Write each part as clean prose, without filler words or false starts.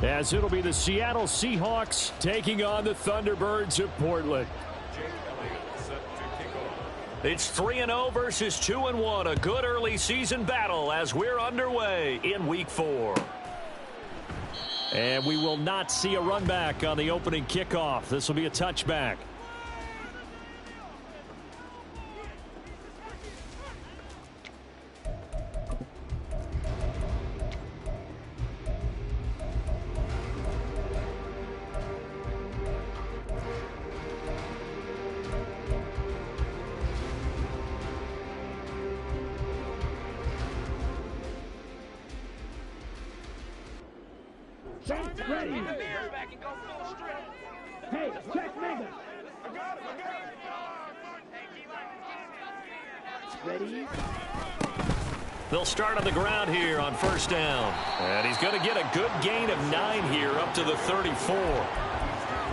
As it'll be the Seattle Seahawks taking on the Thunderbirds of Portland. It's 3-0 versus 2-1. A good early season battle as we're underway in Week 4. And we will not see a run back on the opening kickoff. This will be a touchback. Ready. Hey, check Mega. Ready. They'll start on the ground here on first down. And he's going to get a good gain of 9 here up to the 34.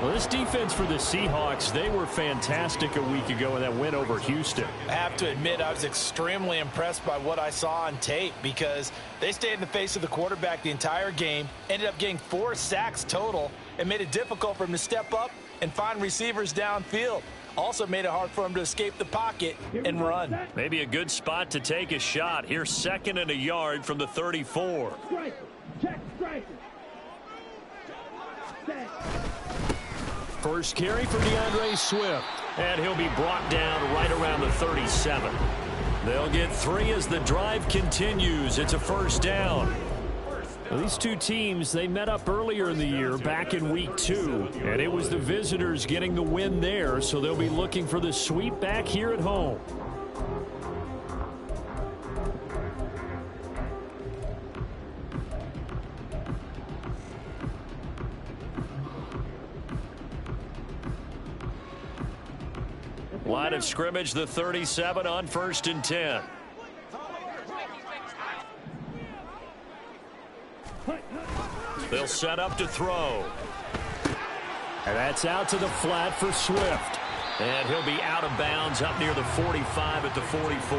Well, this defense for the Seahawks, they were fantastic a week ago in that win over Houston. I have to admit, I was extremely impressed by what I saw on tape because they stayed in the face of the quarterback the entire game, ended up getting 4 sacks total, and made it difficult for him to step up and find receivers downfield. Also made it hard for him to escape the pocket and run. Maybe a good spot to take a shot. Here's 2nd and a yard from the 34. Striker. Check striker. Set. First carry for DeAndre Swift. And he'll be brought down right around the 37. They'll get 3 as the drive continues. It's a first down. Well, these two teams, they met up earlier in the year back in week 2. And it was the visitors getting the win there. So they'll be looking for the sweep back here at home. Line of scrimmage, the 37 on 1st and 10. They'll set up to throw. And that's out to the flat for Swift. And he'll be out of bounds up near the 45 at the 44.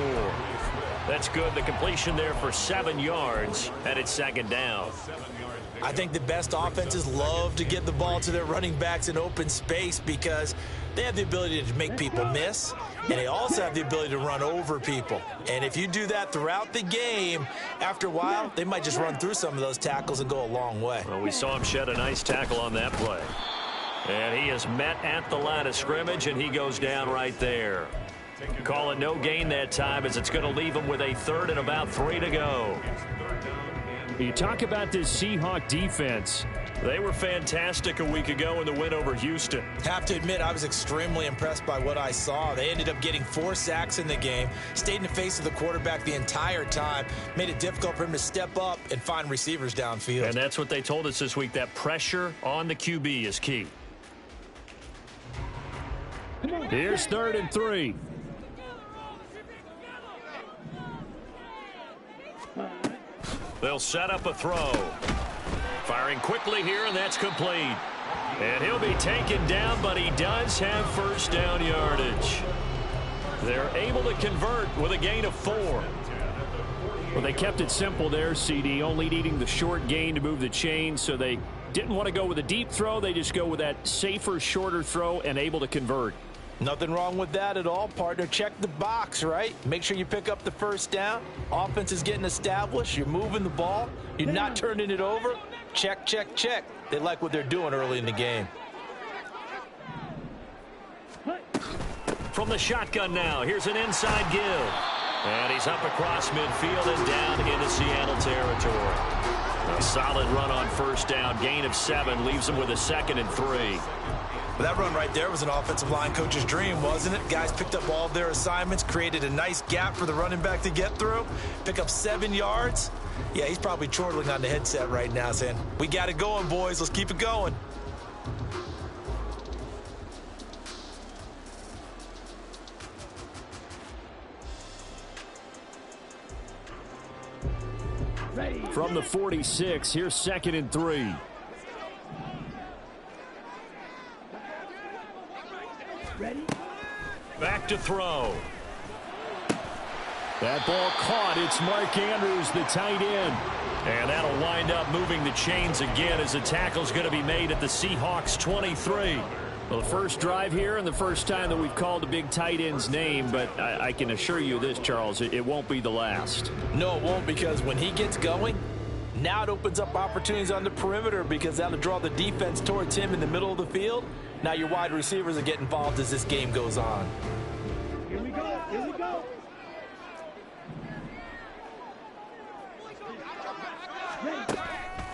That's good. The completion there for 7 yards, and it's 2nd down. I think the best offenses love to get the ball to their running backs in open space because they have the ability to make people miss, and they also have the ability to run over people. And if you do that throughout the game, after a while, they might just run through some of those tackles and go a long way. Well, we saw him shed a nice tackle on that play. And he is met at the line of scrimmage, and he goes down right there. Call it no gain that time as it's going to leave him with a 3rd and about 3 to go. You talk about this Seahawk defense. They were fantastic a week ago in the win over Houston. Have to admit, I was extremely impressed by what I saw. They ended up getting 4 sacks in the game, stayed in the face of the quarterback the entire time, made it difficult for him to step up and find receivers downfield. And that's what they told us this week, that pressure on the QB is key. Here's 3rd and 3. They'll set up a throw. Firing quickly here, and that's complete. And he'll be taken down, but he does have first down yardage. They're able to convert with a gain of 4. Well, they kept it simple there, CD, only needing the short gain to move the chain, so they didn't want to go with a deep throw. They just go with that safer, shorter throw and able to convert. Nothing wrong with that at all, partner. Check the box, right? Make sure you pick up the first down. Offense is getting established. You're moving the ball. You're not turning it over. Check, check, check. They like what they're doing early in the game. From the shotgun now, here's an inside give. And he's up across midfield and down into Seattle territory. A solid run on first down. Gain of 7 leaves him with a 2nd and 3. That run right there was an offensive line coach's dream, wasn't it? Guys picked up all of their assignments, created a nice gap for the running back to get through, pick up 7 yards. Yeah, he's probably chortling on the headset right now saying, we got it going, boys. Let's keep it going. From the 46, here's 2nd and 3. Ready? Back to throw. That ball caught. It's Mark Andrews, the tight end. And that'll wind up moving the chains again as the tackle's going to be made at the Seahawks 23. Well, the first drive here and the first time that we've called a big tight end's name, but I can assure you this, Charles, it won't be the last. No, it won't, because when he gets going, now it opens up opportunities on the perimeter because that'll draw the defense towards him in the middle of the field. Now your wide receivers will get involved as this game goes on. Here we go. Here we go.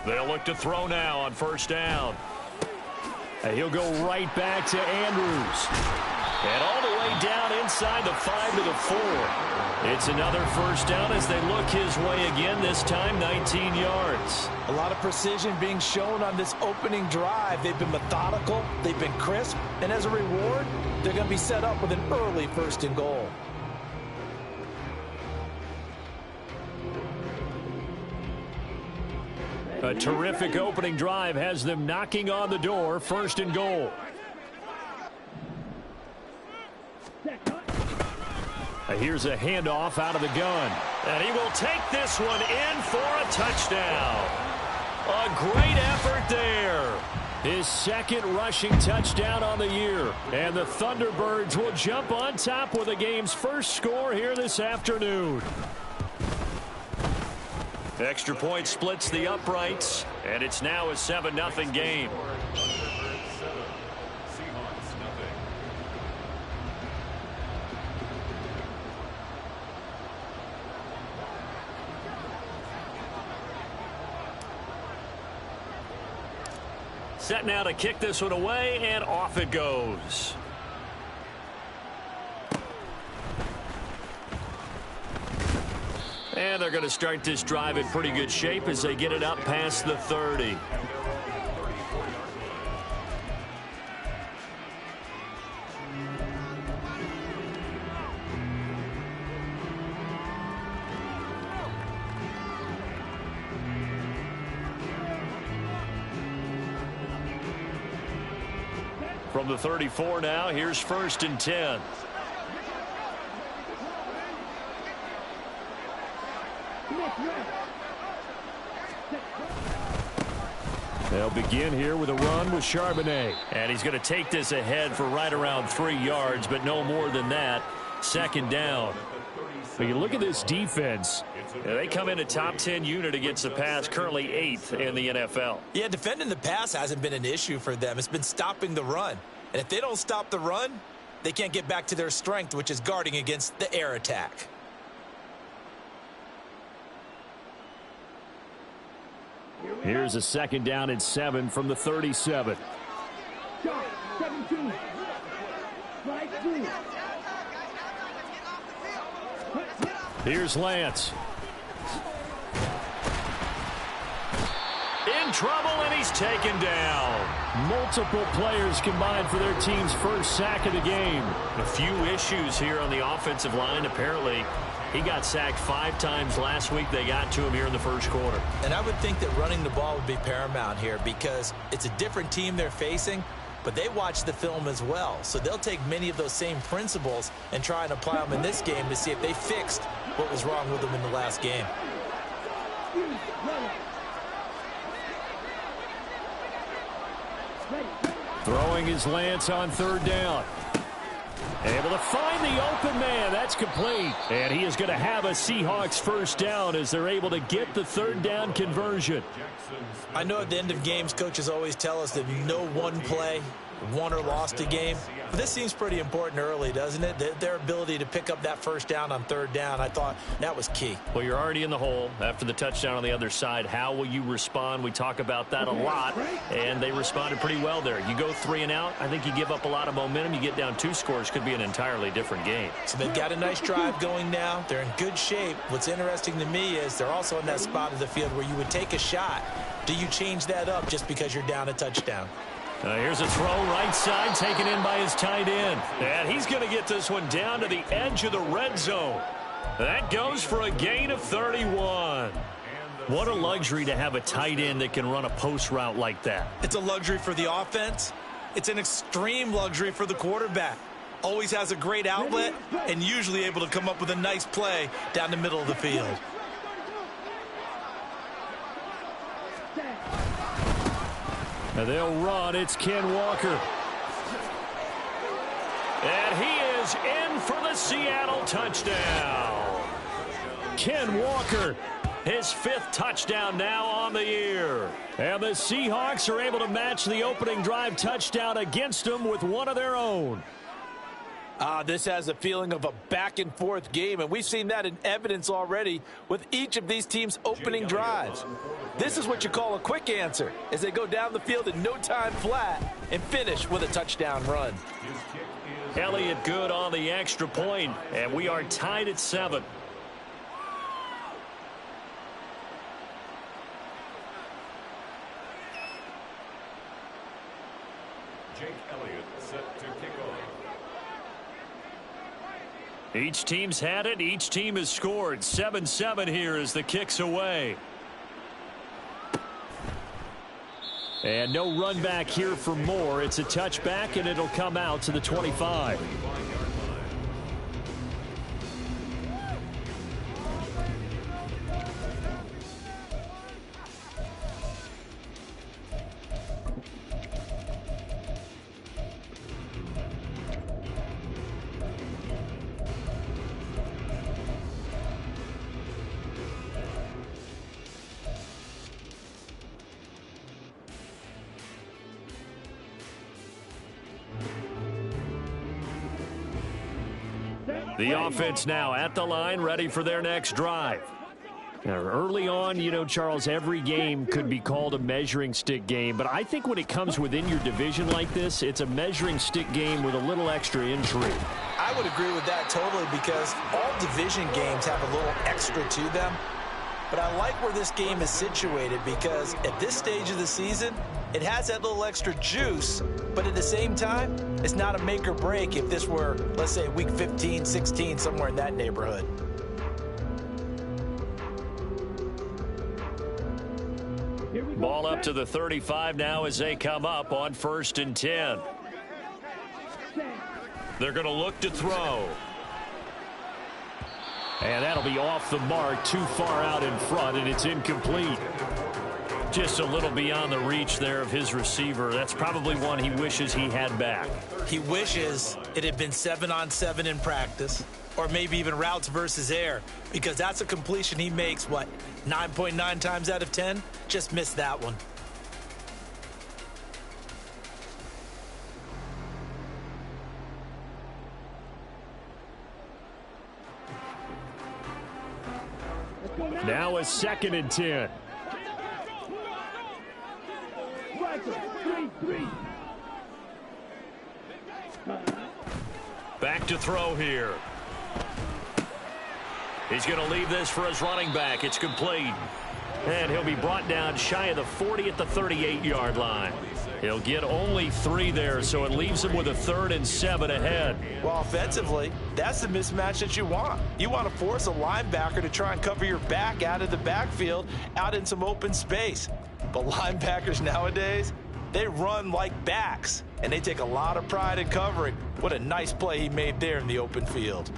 They'll look to throw now on first down. And he'll go right back to Andrews. And all the way down inside the 5 to the 4. It's another first down as they look his way again, this time 19 yards. A lot of precision being shown on this opening drive. They've been methodical, they've been crisp, and as a reward, they're going to be set up with an early 1st and goal. A terrific opening drive has them knocking on the door, 1st and goal. Here's a handoff out of the gun. And he will take this one in for a touchdown. A great effort there. His 2nd rushing touchdown on the year. And the Thunderbirds will jump on top with the game's first score here this afternoon. Extra point splits the uprights, and it's now a 7-0 game. Set now to kick this one away, and off it goes. And they're going to start this drive in pretty good shape as they get it up past the 30. From the 34 now, here's 1st and 10. They'll begin here with a run with Charbonnet. And he's going to take this ahead for right around 3 yards, but no more than that. 2nd down. But you look at this defense. Yeah, they come in a top 10 unit against the pass, currently 8th in the NFL. Yeah, defending the pass hasn't been an issue for them. It's been stopping the run. And if they don't stop the run, they can't get back to their strength, which is guarding against the air attack. Here's a 2nd down and 7 from the 37. Shot, 17. Strike 3. Here's Lance. In trouble, and he's taken down. Multiple players combined for their team's first sack of the game. A few issues here on the offensive line. Apparently, he got sacked 5 times last week. They got to him here in the 1st quarter. And I would think that running the ball would be paramount here because it's a different team they're facing, but they watch the film as well. So they'll take many of those same principles and try and apply them in this game to see if they fixed what was wrong with them in the last game. Throwing his Lance on 3rd down. Able to find the open man. That's complete. And he is going to have a Seahawks 1st down as they're able to get the 3rd down conversion. I know at the end of games, coaches always tell us that no one play won or lost a game. But this seems pretty important early, doesn't it? Their ability to pick up that 1st down on 3rd down, I thought that was key. Well, you're already in the hole after the touchdown on the other side. How will you respond? We talk about that a lot, and they responded pretty well there. You go 3 and out, I think you give up a lot of momentum. You get down 2 scores, could be an entirely different game. So they've got a nice drive going now. They're in good shape. What's interesting to me is they're also in that spot of the field where you would take a shot. Do you change that up just because you're down a touchdown? Here's a throw right side taken in by his tight end. And he's going to get this one down to the edge of the red zone. That goes for a gain of 31. What a luxury to have a tight end that can run a post route like that. It's a luxury for the offense. It's an extreme luxury for the quarterback. Always has a great outlet and usually able to come up with a nice play down the middle of the field. And they'll run. It's Ken Walker. And he is in for the Seattle touchdown. Ken Walker, his 5th touchdown now on the year. And the Seahawks are able to match the opening drive touchdown against them with one of their own. This has a feeling of a back-and-forth game, and we've seen that in evidence already with each of these teams' opening drives. This is what you call a quick answer, as they go down the field in no time flat and finish with a touchdown run. Elliott good on the extra point, and we are tied at 7. Jake Elliott set to kick off. Each team's had it. Each team has scored. 7-7 here as the kick's away. And no run back here for Moore. It's a touchback, and it'll come out to the 25. The offense now at the line, ready for their next drive. Now, early on, you know, Charles, every game could be called a measuring stick game, but I think when it comes within your division like this, it's a measuring stick game with a little extra intrigue. I would agree with that totally, because all division games have a little extra to them. But I like where this game is situated, because at this stage of the season, it has that little extra juice, but at the same time, it's not a make or break if this were, let's say, week 15, 16, somewhere in that neighborhood. Ball up to the 35 now as they come up on 1st and 10. They're going to look to throw. And that'll be off the mark, too far out in front, and it's incomplete. Just a little beyond the reach there of his receiver. That's probably one he wishes he had back. He wishes it had been 7-on-7 in practice, or maybe even routes versus air, because that's a completion he makes, 9.9 times out of 10? Just missed that one. Now a 2nd and 10. Back to throw here. He's going to leave this for his running back. It's complete. And he'll be brought down shy of the 40 at the 38-yard line. He'll get only 3 there, so it leaves him with a 3rd and 7 ahead. Well, offensively, that's the mismatch that you want. You want to force a linebacker to try and cover your back out of the backfield, out in some open space. But linebackers nowadays, they run like backs, and they take a lot of pride in covering. What a nice play he made there in the open field.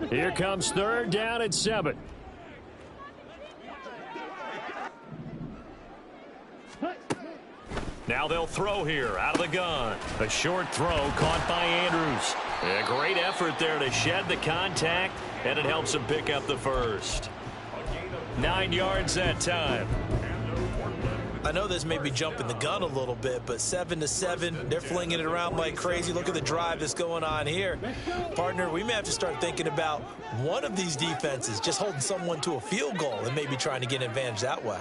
Here comes 3rd down and 7. Now they'll throw here out of the gun. A short throw caught by Andrews. A great effort there to shed the contact, and it helps him pick up the 1st. 9 yards that time. I know this may be jumping the gun a little bit, but 7-7, they're flinging it around like crazy. Look at the drive that's going on here. Partner, we may have to start thinking about one of these defenses just holding someone to a field goal and maybe trying to get an advantage that way.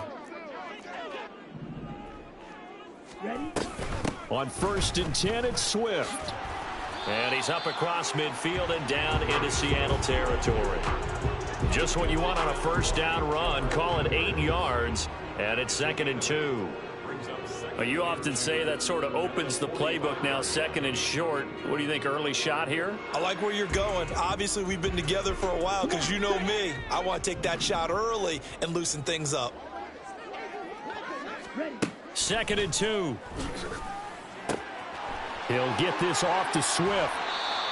On 1st and 10, it's Swift. And he's up across midfield and down into Seattle territory. Just what you want on a 1st down run. Call it 8 yards. And it's 2nd and 2. Well, you often say that sort of opens the playbook now, 2nd and short. What do you think, early shot here? I like where you're going. Obviously, we've been together for a while, because you know me. I want to take that shot early and loosen things up. 2nd and 2. He'll get this off to Swift.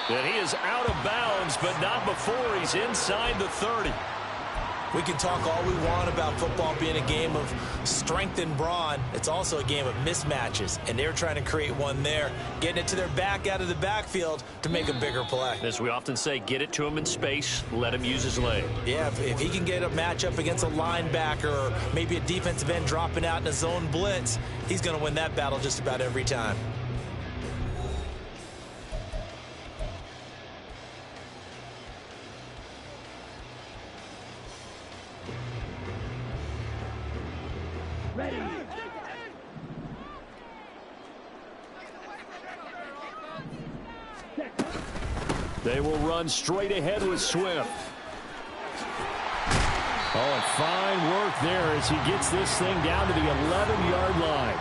And he is out of bounds, but not before he's inside the 30. We can talk all we want about football being a game of strength and brawn. It's also a game of mismatches, and they're trying to create one there, getting it to their back out of the backfield to make a bigger play. As we often say, get it to him in space, let him use his leg. Yeah, if he can get a matchup against a linebacker or maybe a defensive end dropping out in a zone blitz, he's going to win that battle just about every time. Ready. They will run straight ahead with Swift. Oh, and fine work there as he gets this thing down to the 11-yard line.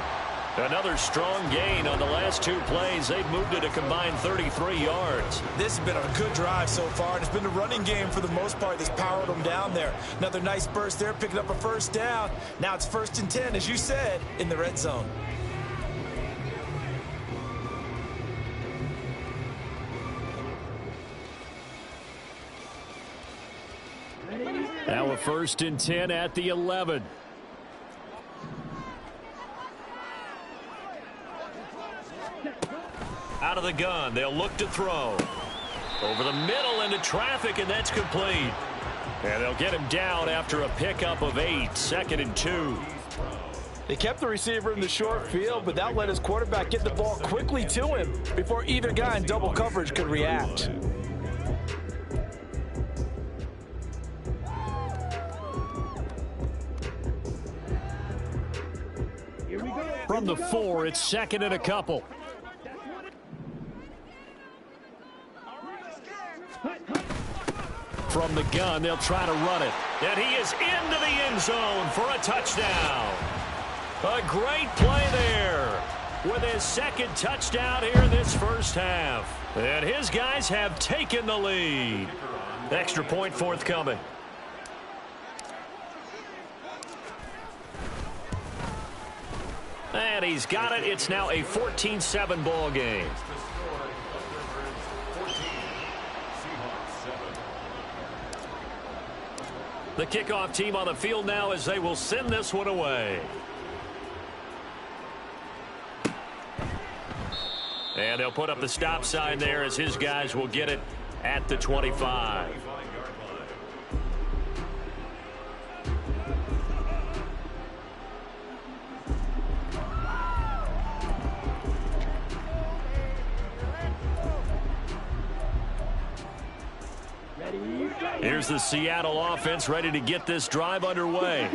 Another strong gain on the last two plays. They've moved it a combined 33 yards. This has been a good drive so far, and it's been a running game for the most part that's powered them down there. Another nice burst there, picking up a first down. Now it's 1st and 10, as you said, in the red zone. Now a 1st and 10 at the 11. Out of the gun, they'll look to throw. Over the middle into traffic, and that's complete. And they'll get him down after a pickup of 8, 2nd and 2. They kept the receiver in the short field, but that let his quarterback get the ball quickly to him before either guy in double coverage could react. From the 4, it's 2nd and a couple. From the gun, they'll try to run it. And he is into the end zone for a touchdown. A great play there with his 2nd touchdown here in this first half. And his guys have taken the lead. Extra point forthcoming. And he's got it. It's now a 14-7 ball game. The kickoff team on the field now as they will send this one away. And they'll put up the stop sign there as his guys will get it at the 25. Here's the Seattle offense ready to get this drive underway.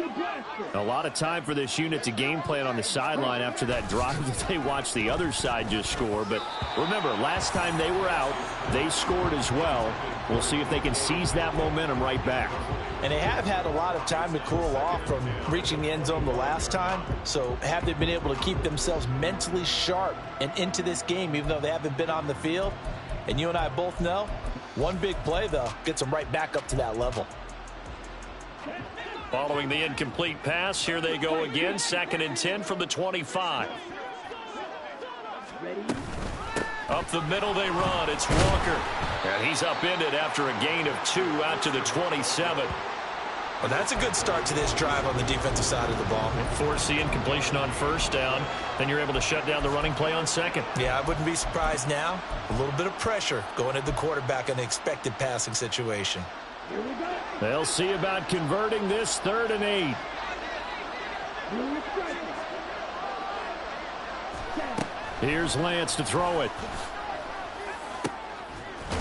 A lot of time for this unit to game plan on the sideline after that drive that they watched the other side just score. But remember, last time they were out, they scored as well. We'll see if they can seize that momentum right back. And they have had a lot of time to cool off from reaching the end zone the last time. So have they been able to keep themselves mentally sharp and into this game, even though they haven't been on the field? And you and I both know, one big play, though, gets them right back up to that level. Following the incomplete pass, here they go again. 2nd and 10 from the 25. Up the middle they run. It's Walker. And he's upended after a gain of 2 out to the 27. Well, that's a good start to this drive on the defensive side of the ball. Force the incompletion on 1st down. Then you're able to shut down the running play on 2nd. Yeah, I wouldn't be surprised now. A little bit of pressure going at the quarterback in an expected passing situation. They'll see about converting this 3rd and 8. Here's Lance to throw it.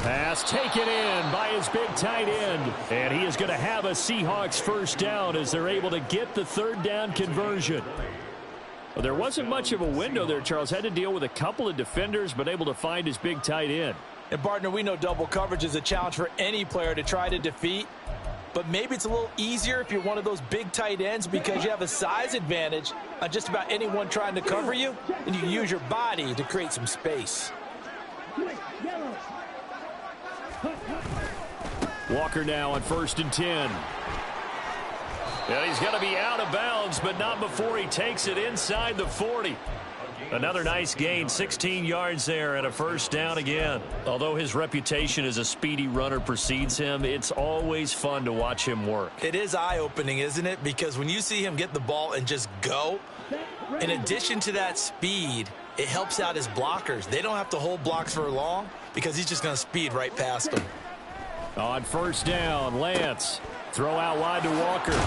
Pass taken in by his big tight end. And he is going to have a Seahawks 1st down as they're able to get the 3rd down conversion. Well, there wasn't much of a window there, Charles. Had to deal with a couple of defenders, but able to find his big tight end. And, partner, we know double coverage is a challenge for any player to try to defeat. But maybe it's a little easier if you're one of those big tight ends because you have a size advantage on just about anyone trying to cover you, and you use your body to create some space. Walker now on 1st and 10. And he's going to be out of bounds, but not before he takes it inside the 40. Another nice gain, 16 yards there and a first down again. Although his reputation as a speedy runner precedes him, it's always fun to watch him work. It is eye-opening, isn't it? Because when you see him get the ball and just go, in addition to that speed, it helps out his blockers. They don't have to hold blocks for long because he's just going to speed right past them. On first down, Lance. Throw out wide to Walker.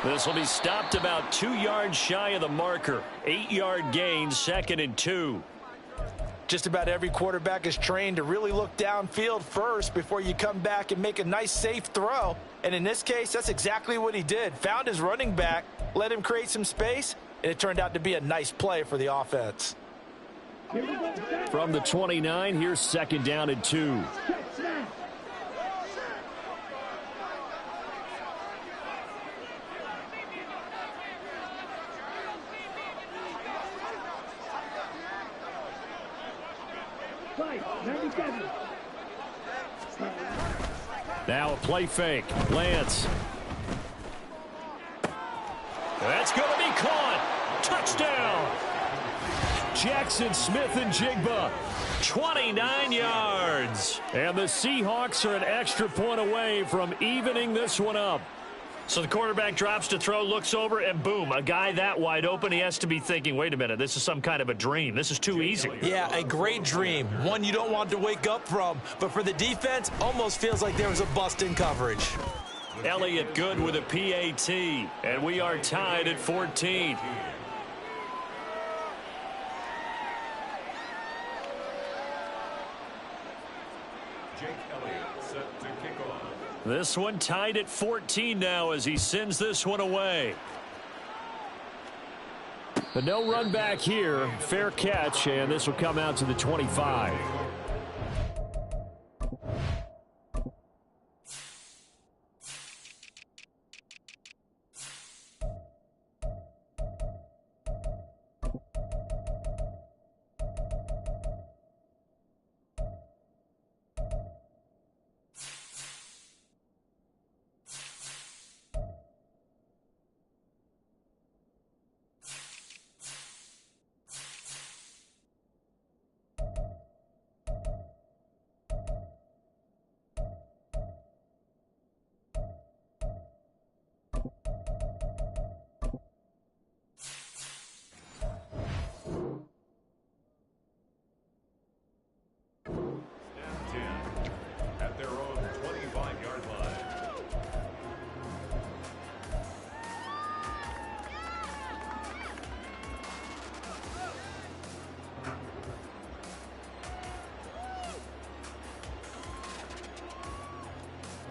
This will be stopped about 2 yards shy of the marker. 8-yard gain, 2nd and 2. Just about every quarterback is trained to really look downfield first before you come back and make a nice, safe throw. And in this case, that's exactly what he did. Found his running back, let him create some space, and it turned out to be a nice play for the offense. From the 29, here's 2nd down and 2. Now a play fake. Lance. That's going to be caught. Touchdown. Jackson Smith and Jigba. 29 yards. And the Seahawks are an extra point away from evening this one up. So the quarterback drops to throw, looks over, and boom, a guy that wide open, he has to be thinking, wait a minute, this is some kind of a dream. This is too easy. Yeah, a great dream. One you don't want to wake up from. But for the defense, almost feels like there was a bust in coverage. Elliott good with a PAT. And we are tied at 14. Jake Elliott set to kick off. This one tied at 14 now as he sends this one away. But no run back here. Fair catch, and this will come out to the 25. At their own 25-yard line.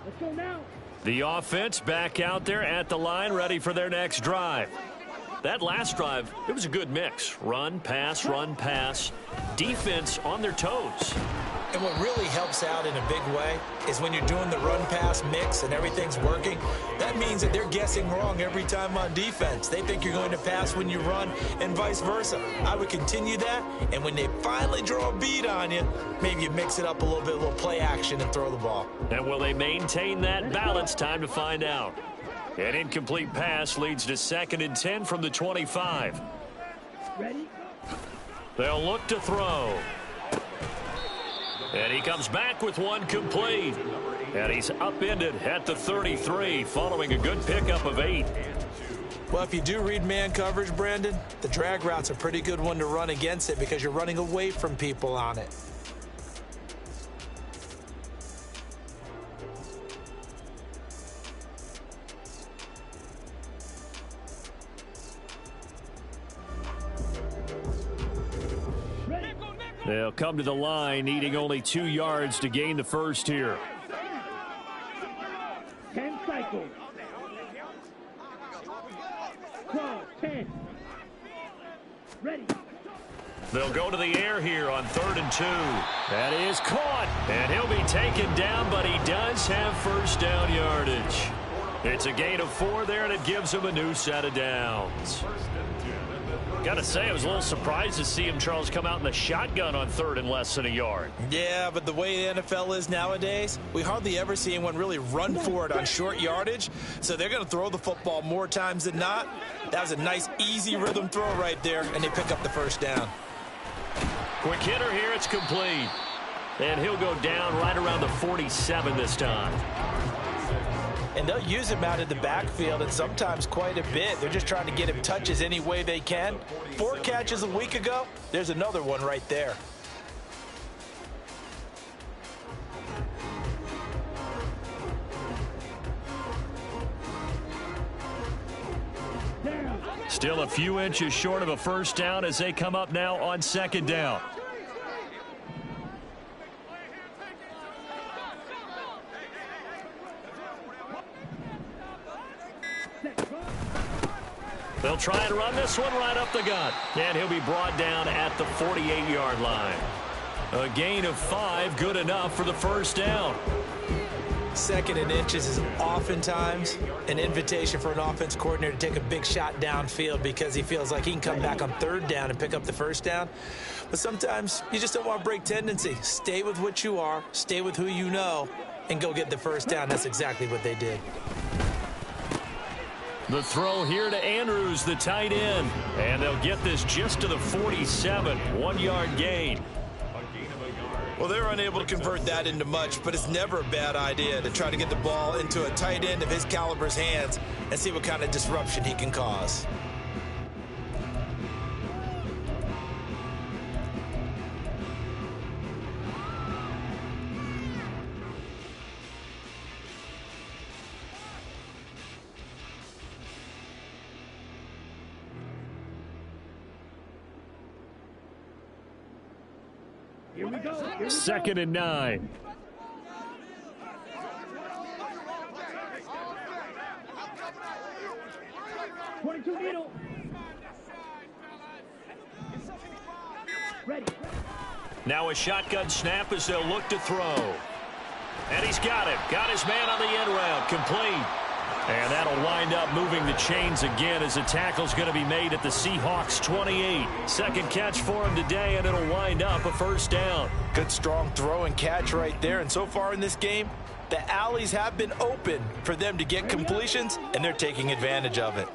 Let's go now. The offense back out there at the line, ready for their next drive. That last drive, it was a good mix. Run, pass, defense on their toes. And what really helps out in a big way is when you're doing the run-pass mix and everything's working, that means that they're guessing wrong every time on defense. They think you're going to pass when you run and vice versa. I would continue that, and when they finally draw a beat on you, maybe you mix it up a little play action and throw the ball. And will they maintain that balance? Time to find out. An incomplete pass leads to 2nd and 10 from the 25. Ready? They'll look to throw. And he comes back with one complete. And he's upended at the 33 following a good pickup of 8. Well, if you do read man coverage, Brandon, the drag route's a pretty good one to run against it because you're running away from people on it. They'll come to the line, needing only 2 yards to gain the first here. 10 cycles. 12, 10. Ready. They'll go to the air here on 3rd and 2. That is caught, and he'll be taken down, but he does have first down yardage. It's a gain of 4 there, and it gives him a new set of downs. Got to say, I was a little surprised to see him, Charles, come out in the shotgun on 3rd and less than a yard. Yeah, but the way the NFL is nowadays, we hardly ever see anyone really run for it on short yardage. So they're going to throw the football more times than not. That was a nice, easy rhythm throw right there, and they pick up the first down. Quick hitter here. It's complete. And he'll go down right around the 47 this time. And they'll use him out in the backfield, and sometimes quite a bit. They're just trying to get him touches any way they can. 4 catches a week ago. There's another one right there. Still a few inches short of a first down as they come up now on second down. They'll try and run this one right up the gut. And he'll be brought down at the 48-yard line. A gain of 5, good enough for the first down. 2nd and inches is oftentimes an invitation for an offense coordinator to take a big shot downfield because he feels like he can come back on 3rd down and pick up the first down. But sometimes you just don't want to break tendency. Stay with what you are, stay with who you know, and go get the first down. That's exactly what they did. The throw here to Andrews, the tight end. And they'll get this just to the 47, 1-yard gain. Well, they're unable to convert that into much, but it's never a bad idea to try to get the ball into a tight end of his caliber's hands and see what kind of disruption he can cause. Here we go. 2nd and 9. Needle. Ready. Now a shotgun snap as they'll look to throw. And he's got it. Got his man on the end route. Complete. And that'll wind up moving the chains again as a tackle's going to be made at the Seahawks 28. Second catch for him today, and it'll wind up a first down. Good strong throw and catch right there. And so far in this game, the alleys have been open for them to get completions, and they're taking advantage of it.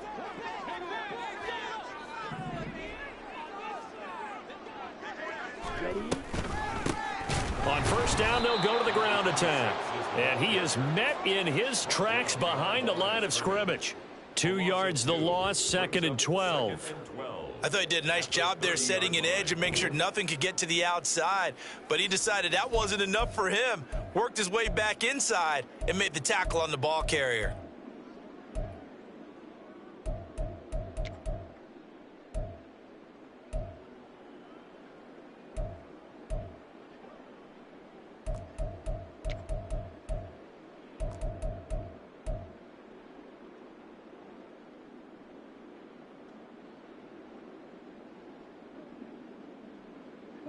On first down, they'll go to the ground attack. And he is met in his tracks behind the line of scrimmage. 2 yards the loss, 2nd and 12. I thought he did a nice job there setting an edge and making sure nothing could get to the outside. But he decided that wasn't enough for him. Worked his way back inside and made the tackle on the ball carrier.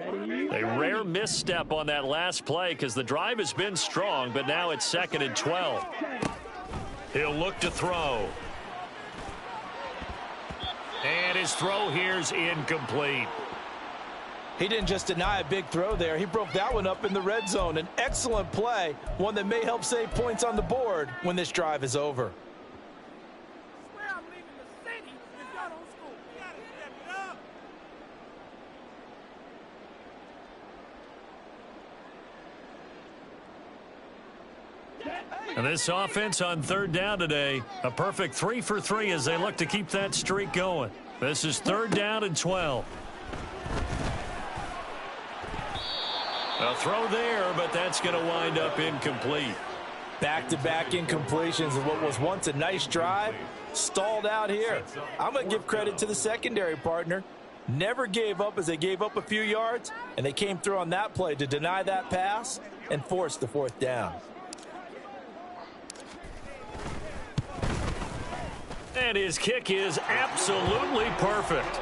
A rare misstep on that last play because the drive has been strong, but now it's 2nd and 12. He'll look to throw. And his throw here's incomplete. He didn't just deny a big throw there. He broke that one up in the red zone. An excellent play, one that may help save points on the board when this drive is over. And this offense on 3rd down today, a perfect 3 for 3 as they look to keep that streak going. This is 3rd down and 12. A throw there, but that's going to wind up incomplete. Back-to-back incompletions of what was once a nice drive, stalled out here. I'm going to give credit to the secondary partner. Never gave up as they gave up a few yards, and they came through on that play to deny that pass and force the 4th down. And his kick is absolutely perfect.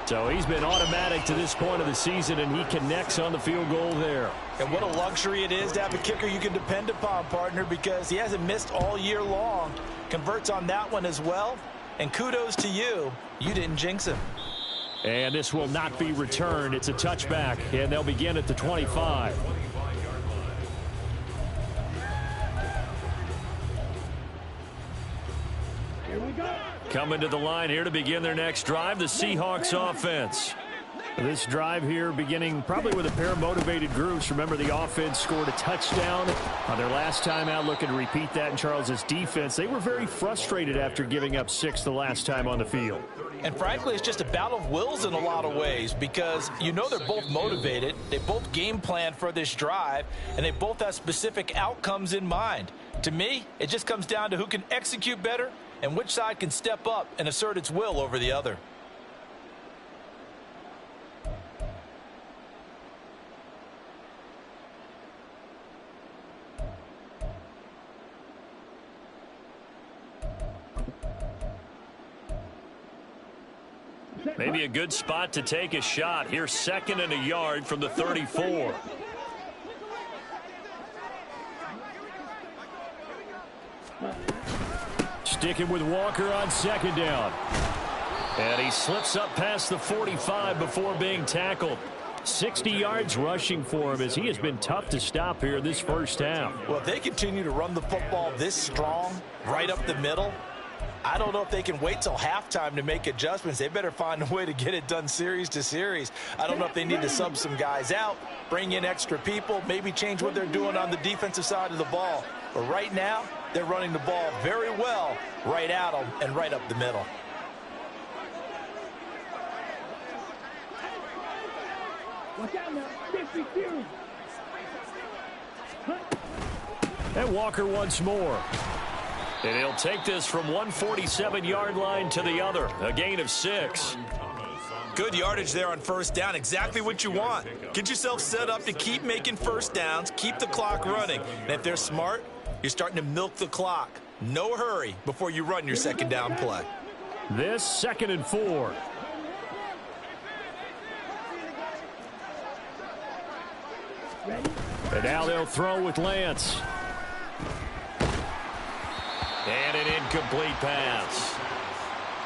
So he's been automatic to this point of the season, and he connects on the field goal there. And what a luxury it is to have a kicker you can depend upon, partner, because he hasn't missed all year long. Converts on that one as well. And kudos to you. You didn't jinx him. And this will not be returned. It's a touchback, and they'll begin at the 25. Here we go. Coming to the line here to begin their next drive, the Seahawks offense. This drive here beginning probably with a pair of motivated groups. Remember, the offense scored a touchdown on their last time out, looking to repeat that in Charles's defense. They were very frustrated after giving up 6 the last time on the field. And frankly, it's just a battle of wills in a lot of ways because you know they're both motivated. They both game plan for this drive, and they both have specific outcomes in mind. To me, it just comes down to who can execute better and which side can step up and assert its will over the other. Maybe a good spot to take a shot. Here's 2nd and a yard from the 34. Sticking with Walker on 2nd down. And he slips up past the 45 before being tackled. 60 yards rushing for him as he has been tough to stop here this first half. Well, if they continue to run the football this strong, right up the middle, I don't know if they can wait till halftime to make adjustments. They better find a way to get it done series to series. I don't know if they need to sub some guys out, bring in extra people, maybe change what they're doing on the defensive side of the ball. But right now, they're running the ball very well right at them and right up the middle. Watch out now. Different theory. And Walker once more. And he'll take this from 147-yard line to the other. A gain of 6. Good yardage there on first down. Exactly what you want. Get yourself set up to keep making first downs, keep the clock running. And if they're smart, you're starting to milk the clock. No hurry before you run your second down play. This 2nd and 4. And now they'll throw with Lance. And an incomplete pass.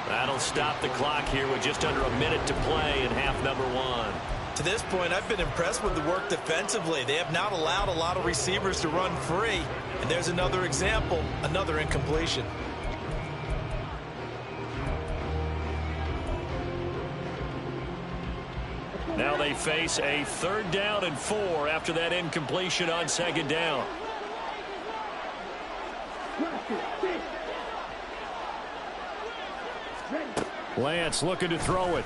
That'll stop the clock here with just under a minute to play in half number 1. To this point, I've been impressed with the work defensively. They have not allowed a lot of receivers to run free. And there's another example, another incompletion. Now they face a 3rd down and 4 after that incompletion on 2nd down. Lance looking to throw it.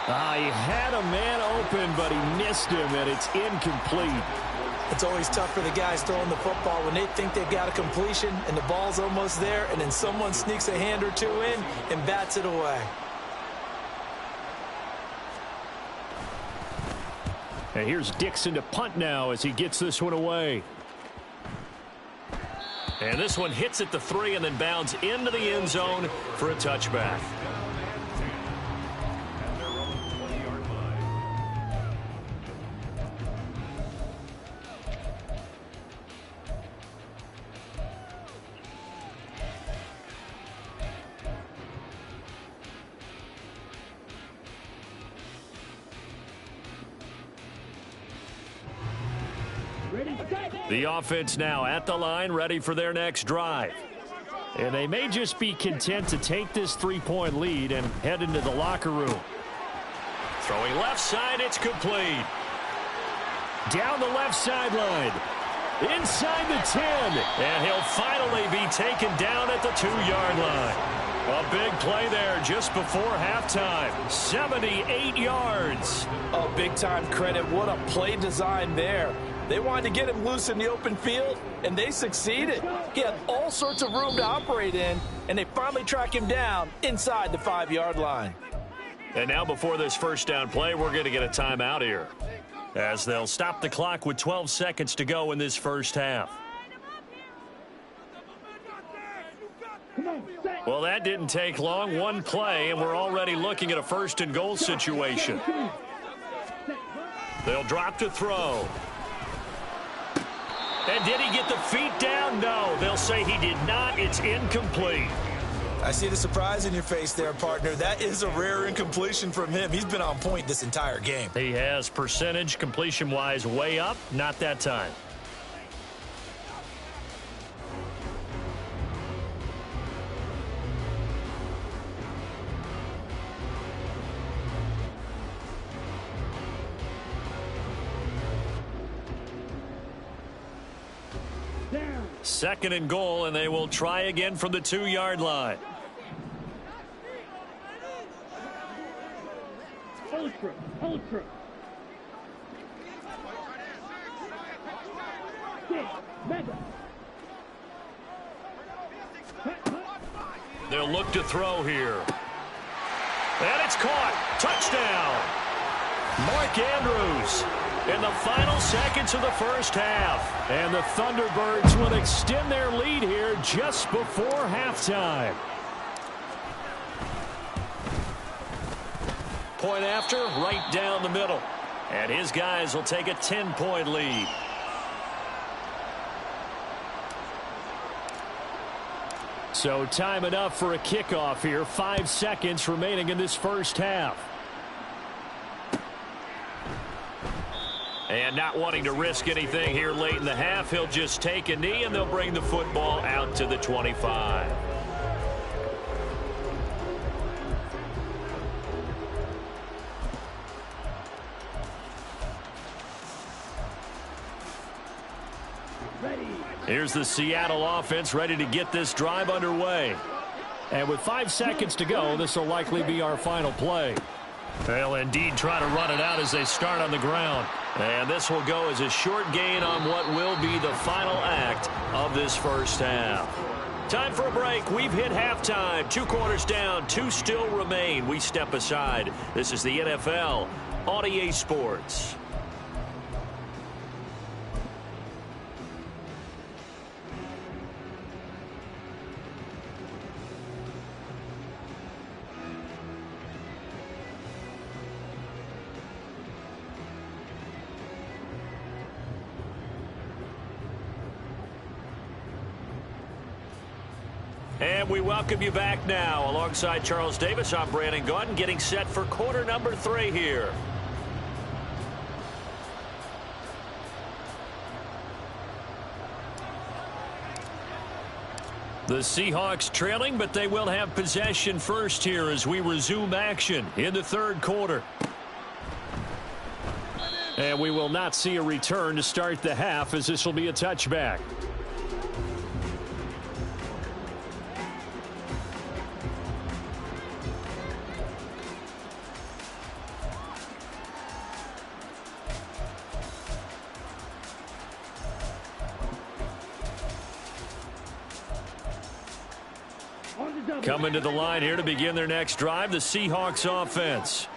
He had a man open, but he missed him, and it's incomplete. It's always tough for the guys throwing the football when they think they've got a completion and the ball's almost there, and then someone sneaks a hand or two in and bats it away. And here's Dixon to punt now as he gets this one away. And this one hits at the 3 and then bounds into the end zone for a touchback. The offense now at the line, ready for their next drive. And they may just be content to take this 3-point lead and head into the locker room. Throwing left side, it's complete. Down the left sideline. Inside the 10. And he'll finally be taken down at the 2-yard line. A big play there just before halftime. 78 yards. Oh, big-time credit. What a play design there. They wanted to get him loose in the open field, and they succeeded. He had all sorts of room to operate in, and they finally track him down inside the 5-yard line. And now before this first down play, we're going to get a timeout here, as they'll stop the clock with 12 seconds to go in this first half. Well, that didn't take long. One play, and we're already looking at a 1st and goal situation. They'll drop to throw. And did he get the feet down? No, they'll say he did not. It's incomplete. I see the surprise in your face there, partner. That is a rare incompletion from him. He's been on point this entire game. He has percentage completion-wise way up. Not that time. Down. 2nd and goal, and they will try again from the 2-yard line. Ultra. Ultra. Six. Mega. They'll look to throw here. And it's caught. Touchdown. Mark Andrews in the final seconds of the first half. And the Thunderbirds will extend their lead here just before halftime. Point after, right down the middle. And his guys will take a 10-point lead. So time enough for a kickoff here. 5 seconds remaining in this first half. And not wanting to risk anything here late in the half, he'll just take a knee and they'll bring the football out to the 25. Here's the Seattle offense ready to get this drive underway. And with 5 seconds to go, this will likely be our final play. They'll indeed try to run it out as they start on the ground. And this will go as a short gain on what will be the final act of this first half. Time for a break. We've hit halftime. 2 quarters down, 2 still remain. We step aside. This is the NFL on EA Sports. And we welcome you back now. Alongside Charles Davis, I'm Brandon Gaudin, getting set for quarter number 3 here. The Seahawks trailing, but they will have possession first here as we resume action in the 3rd quarter. And we will not see a return to start the half, as this will be a touchback. Coming to the line here to begin their next drive, the Seahawks offense.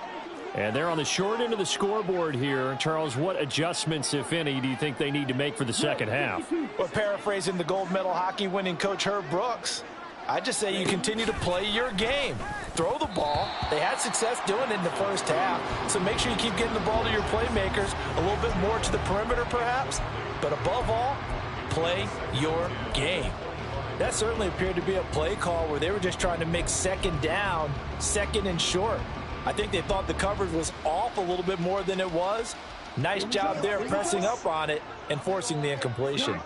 And they're on the short end of the scoreboard here. Charles, what adjustments, if any, do you think they need to make for the second half? Well, paraphrasing the gold medal hockey winning coach Herb Brooks, I just say you continue to play your game. Throw the ball. They had success doing it in the first half. So make sure you keep getting the ball to your playmakers, a little bit more to the perimeter perhaps. But above all, play your game. That certainly appeared to be a play call where they were just trying to make 2nd down, 2nd and short. I think they thought the coverage was off a little bit more than it was. Nice job there pressing up on it and forcing the incompletion.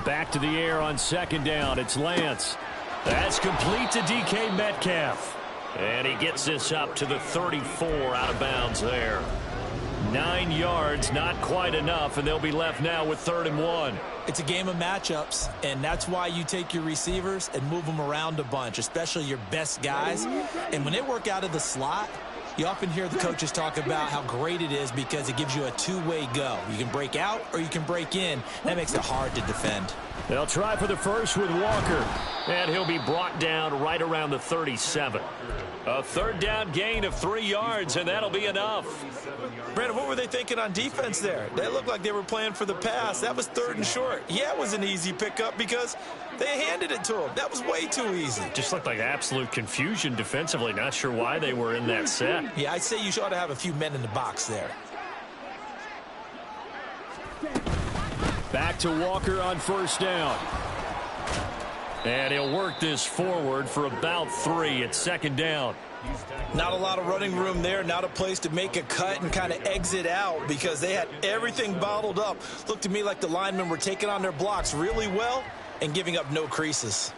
Back to the air on 2nd down. It's Lance. That's complete to DK Metcalf. And he gets this up to the 34 out of bounds there. 9 yards, not quite enough, and they'll be left now with 3rd and 1. It's a game of matchups, and that's why you take your receivers and move them around a bunch, especially your best guys. And when they work out of the slot, you often hear the coaches talk about how great it is because it gives you a 2-way go. You can break out or you can break in. That makes it hard to defend. They'll try for the first with Walker. And he'll be brought down right around the 37. A 3rd down gain of 3 yards, and that'll be enough. Brandon, what were they thinking on defense there? They looked like they were playing for the pass. That was 3rd and short. Yeah, it was an easy pickup because they handed it to him. That was way too easy. Just looked like absolute confusion defensively. Not sure why they were in that set. Yeah, I'd say you ought to have a few men in the box there. Back to Walker on 1st down. And he'll work this forward for about 3 at 2nd down. Not a lot of running room there. Not a place to make a cut and kind of exit out because they had everything bottled up. Looked to me like the linemen were taking on their blocks really well and giving up no creases.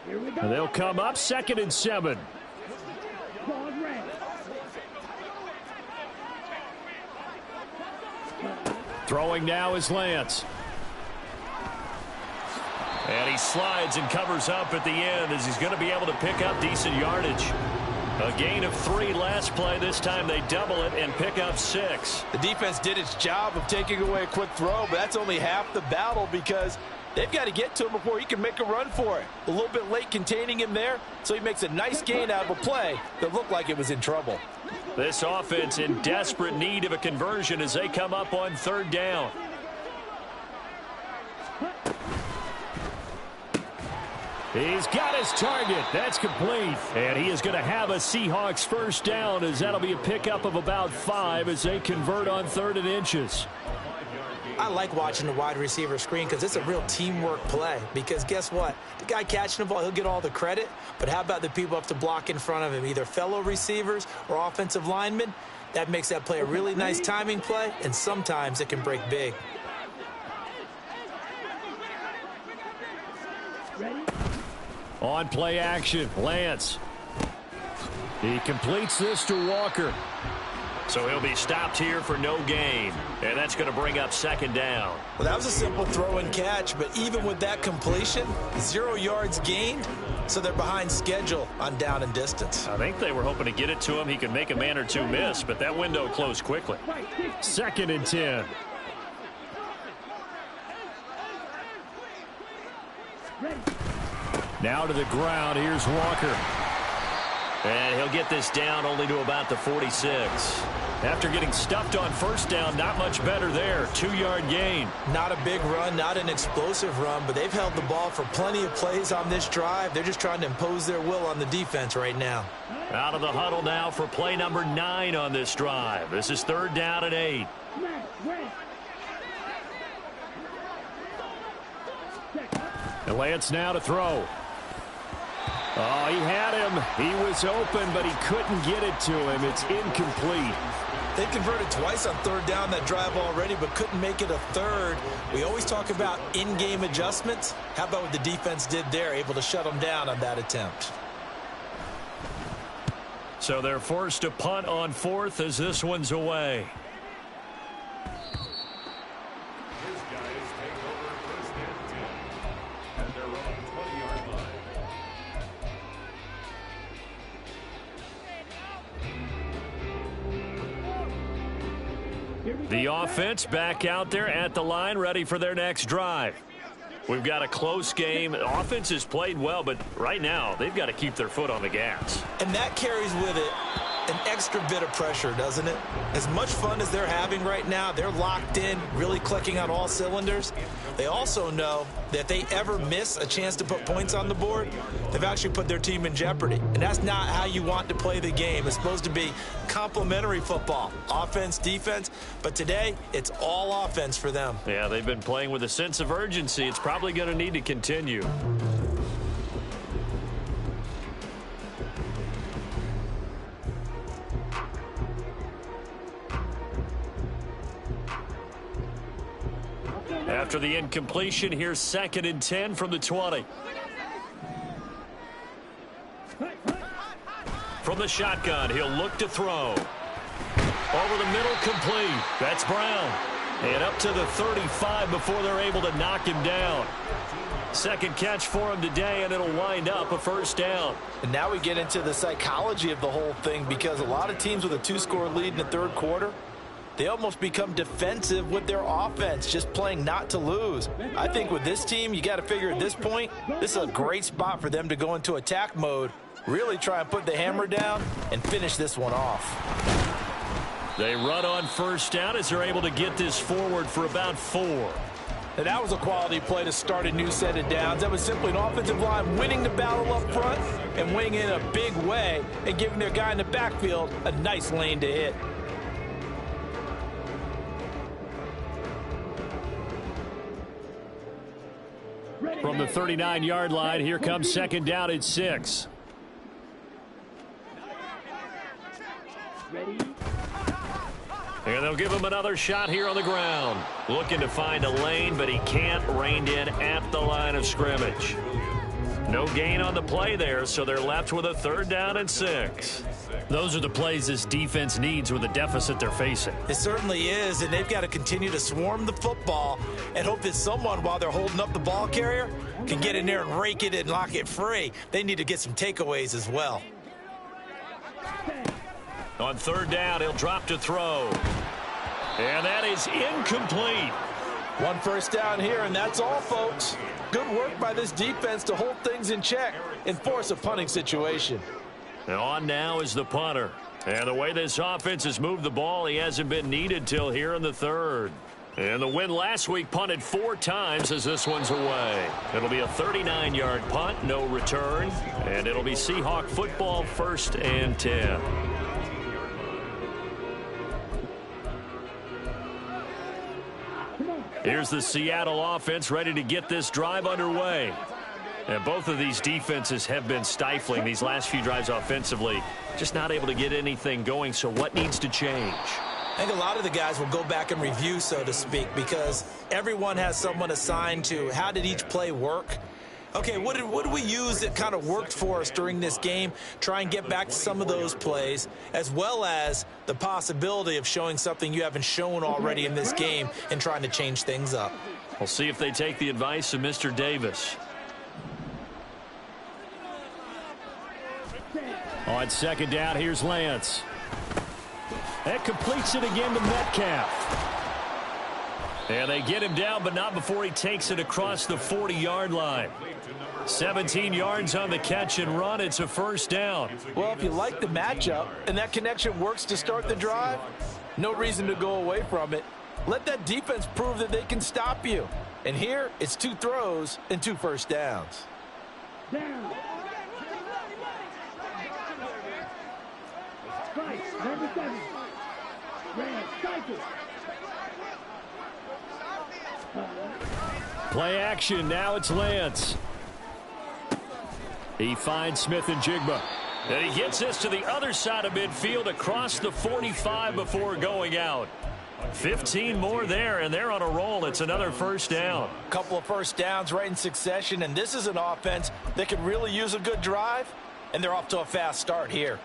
And they'll come up 2nd and 7. Throwing now is Lance. And he slides and covers up at the end as he's going to be able to pick up decent yardage. A gain of 3 last play. This time they double it and pick up 6. The defense did its job of taking away a quick throw, but that's only half the battle because they've got to get to him before he can make a run for it. A little bit late containing him there, so he makes a nice gain out of a play that looked like it was in trouble. This offense in desperate need of a conversion as they come up on 3rd down. He's got his target. That's complete. And he is going to have a Seahawks first down as that'll be a pickup of about 5 as they convert on 3rd and inches. I like watching the wide receiver screen because it's a real teamwork play. Because guess what? The guy catching the ball, he'll get all the credit. But how about the people up to block in front of him, either fellow receivers or offensive linemen? That makes that play a really nice timing play, and sometimes it can break big. On play action, Lance. He completes this to Walker. So he'll be stopped here for no gain. And that's going to bring up 2nd down. Well, that was a simple throw and catch, but even with that completion, 0 yards gained, so they're behind schedule on down and distance. I think they were hoping to get it to him. He could make a man or two miss, but that window closed quickly. 2nd and 10. Now to the ground. Here's Walker. And he'll get this down only to about the 46. After getting stuffed on 1st down, not much better there. 2-yard gain. Not a big run, not an explosive run, but they've held the ball for plenty of plays on this drive. They're just trying to impose their will on the defense right now. Out of the huddle now for play number 9 on this drive. This is 3rd down and 8. And Lance now to throw. Oh, he had him. He was open, but he couldn't get it to him. It's incomplete. They converted twice on 3rd down that drive already, but couldn't make it a 3rd. We always talk about in-game adjustments. How about what the defense did there, able to shut them down on that attempt? So they're forced to punt on 4th as this one's away. The offense back out there at the line, ready for their next drive. We've got a close game. The offense has played well, but right now they've got to keep their foot on the gas. And that carries with it an extra bit of pressure, doesn't it? As much fun as they're having right now, they're locked in, really clicking on all cylinders. They also know that if they ever miss a chance to put points on the board, they've actually put their team in jeopardy. And that's not how you want to play the game. It's supposed to be complementary football, offense, defense. But today, it's all offense for them. Yeah, they've been playing with a sense of urgency. It's probably going to need to continue. After the incompletion, here's 2nd and 10 from the 20. From the shotgun, he'll look to throw. Over the middle, complete. That's Brown. And up to the 35 before they're able to knock him down. 2nd catch for him today, and it'll wind up a 1st down. And now we get into the psychology of the whole thing, because a lot of teams with a 2-score lead in the 3rd quarter, they almost become defensive with their offense, just playing not to lose. I think with this team, you got to figure at this point, this is a great spot for them to go into attack mode, really try and put the hammer down and finish this one off. They run on 1st down as they're able to get this forward for about 4. And that was a quality play to start a new set of downs. That was simply an offensive line winning the battle up front and winning in a big way and giving their guy in the backfield a nice lane to hit. From the 39-yard line, here comes 2nd down and 6. And they'll give him another shot here on the ground. Looking to find a lane, but he can't. Reined in at the line of scrimmage. No gain on the play there, so they're left with a 3rd down and 6. Those are the plays this defense needs with the deficit they're facing. It certainly is, and they've got to continue to swarm the football and hope that someone, while they're holding up the ball carrier, can get in there and rake it and lock it free. They need to get some takeaways as well. On 3rd down, he'll drop to throw. And that is incomplete. 1 first down here, and that's all, folks. Good work by this defense to hold things in check and force a punting situation. And on now is the punter. And the way this offense has moved the ball, he hasn't been needed till here in the 3rd. And the win last week punted 4 times as this one's away. It'll be a 39-yard punt, no return. And it'll be Seahawk football, 1st and 10. Here's the Seattle offense ready to get this drive underway. And both of these defenses have been stifling these last few drives offensively. Just not able to get anything going, so what needs to change? I think a lot of the guys will go back and review, so to speak, because everyone has someone assigned to how did each play work. Okay, what did we use that kind of worked for us during this game? Try and get back to some of those plays, as well as the possibility of showing something you haven't shown already in this game and trying to change things up. We'll see if they take the advice of Mr. Davis. On 2nd down, here's Lance. That completes it again to Metcalf. And they get him down, but not before he takes it across the 40-yard line. 17 yards on the catch and run. It's a 1st down. Well, if you like the matchup and that connection works to start the drive, no reason to go away from it. Let that defense prove that they can stop you. And here, it's 2 throws and 2 first downs. Down. Strike, number 7. Rams, cycle. Play action. Now it's Lance. He finds Smith and Jigba. And he gets this to the other side of midfield across the 45 before going out. 15 more there, and they're on a roll. It's another 1st down. A couple of first downs right in succession, and this is an offense that could really use a good drive, and they're off to a fast start here.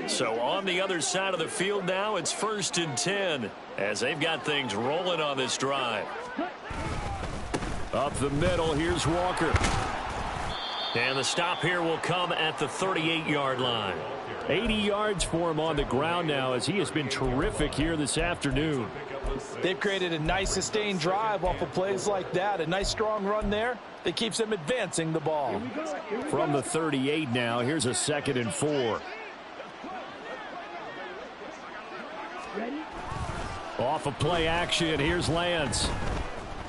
So on the other side of the field now, it's 1st and 10 as they've got things rolling on this drive. Up the middle, here's Walker. And the stop here will come at the 38-yard line. 80 yards for him on the ground now as he has been terrific here this afternoon. They've created a nice sustained drive off of plays like that. A nice strong run there that keeps them advancing the ball. From the 38 now, here's a 2nd and 4. Off of play action, here's Lance.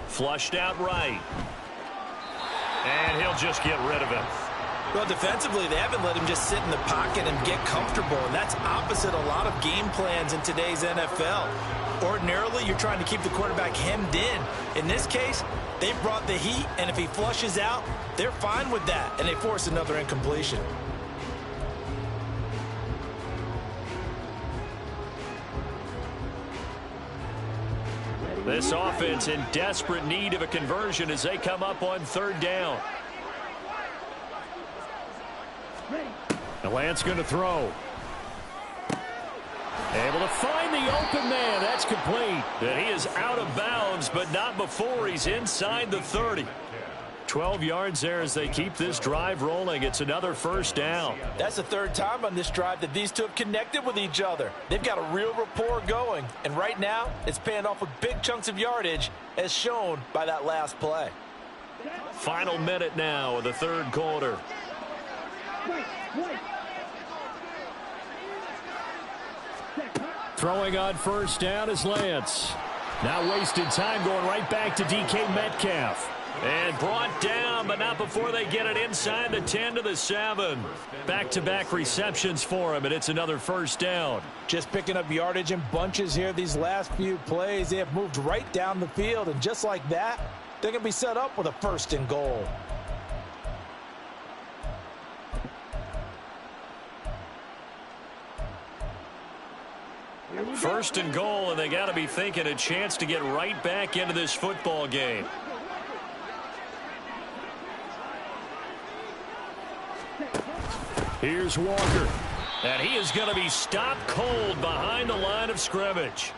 Flushed out right. And he'll just get rid of it. Well, defensively, they haven't let him just sit in the pocket and get comfortable, and that's opposite a lot of game plans in today's NFL. Ordinarily, you're trying to keep the quarterback hemmed in. In this case, they brought the heat, and if he flushes out, they're fine with that, and they force another incompletion. This offense in desperate need of a conversion as they come up on 3rd down. The Lance going to throw. Able to find the open man. That's complete. And he is out of bounds, but not before he's inside the 30. 12 yards there as they keep this drive rolling. It's another 1st down. That's the 3rd time on this drive that these two have connected with each other. They've got a real rapport going, and right now it's paying off with big chunks of yardage as shown by that last play. Final minute now of the 3rd quarter. Throwing on 1st down is Lance. Now wasted time going right back to DK Metcalf. And brought down, but not before they get it inside the 10 to the 7. Back-to-back receptions for him, and it's another 1st down. Just picking up yardage in bunches here these last few plays. They have moved right down the field, and just like that, they're going to be set up with a 1st and goal. First and goal, and they got to be thinking a chance to get right back into this football game. Here's Walker. And he is going to be stopped cold behind the line of scrimmage.